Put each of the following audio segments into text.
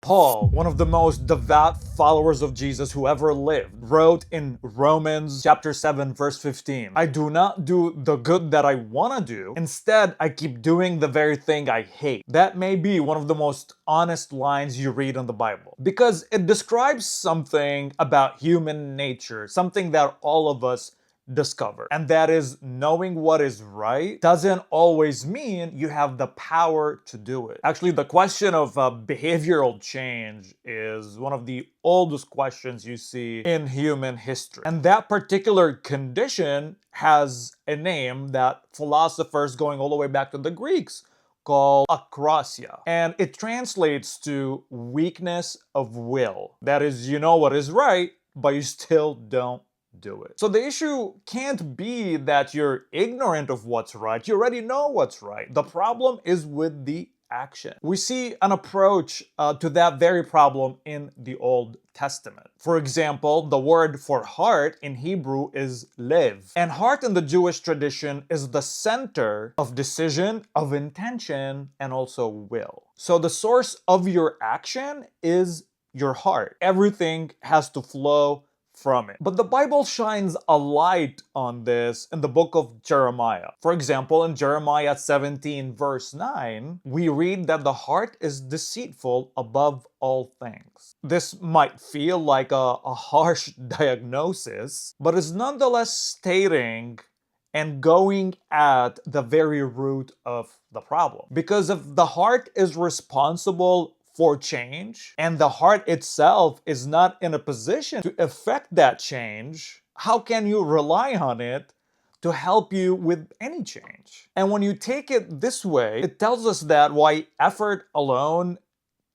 Paul, one of the most devout followers of Jesus who ever lived, wrote in Romans chapter 7 verse 15, "I do not do the good that I want to do. Instead, I keep doing the very thing I hate." That may be one of the most honest lines you read in the Bible, because it describes something about human nature, something that all of us discover. And that is, knowing what is right doesn't always mean you have the power to do it. Actually, the question of behavioral change is one of the oldest questions you see in human history. And that particular condition has a name that philosophers going all the way back to the Greeks called akrasia. And it translates to weakness of will. That is, you know what is right, but you still don't do it. So the issue can't be that you're ignorant of what's right. You already know what's right. The problem is with the action. We see an approach to that very problem in the Old Testament. For example, the word for heart in Hebrew is lev. And heart in the Jewish tradition is the center of decision, of intention, and also will. So the source of your action is your heart. Everything has to flow from it. But the Bible shines a light on this in the book of Jeremiah. For example, in Jeremiah 17 verse 9, we read that the heart is deceitful above all things. This might feel like a harsh diagnosis, but is nonetheless stating and going at the very root of the problem. Because if the heart is responsible for change, and the heart itself is not in a position to effect that change, how can you rely on it to help you with any change? And when you take it this way, it tells us that why effort alone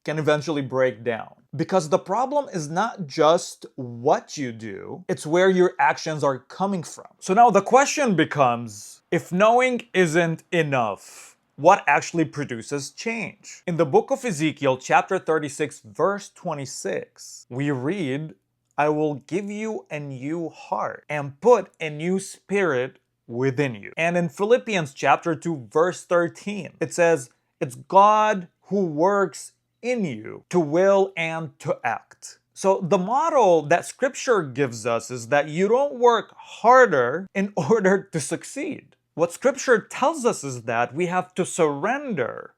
can eventually break down. Because the problem is not just what you do, it's where your actions are coming from. So now the question becomes, if knowing isn't enough, what actually produces change? In the book of Ezekiel, chapter 36, verse 26, we read, "I will give you a new heart and put a new spirit within you." And in Philippians chapter 2, verse 13, it says, "It's God who works in you to will and to act." So the model that scripture gives us is that you don't work harder in order to succeed. What scripture tells us is that we have to surrender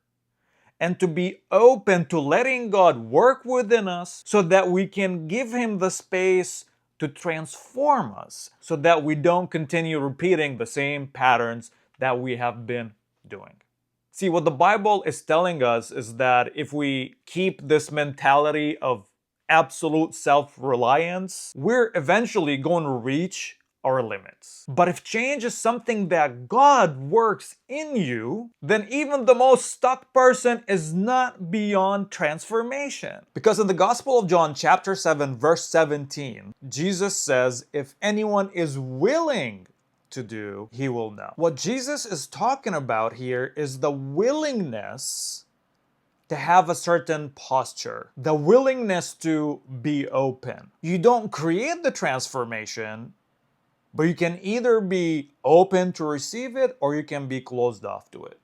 and to be open to letting God work within us so that we can give Him the space to transform us, so that we don't continue repeating the same patterns that we have been doing. See, what the Bible is telling us is that if we keep this mentality of absolute self-reliance, we're eventually going to reach our limits. But if change is something that God works in you, then even the most stuck person is not beyond transformation. Because in the Gospel of John chapter 7 verse 17, Jesus says, "If anyone is willing to do, he will know." What Jesus is talking about here is the willingness to have a certain posture, the willingness to be open. You don't create the transformation, but you can either be open to receive it or you can be closed off to it.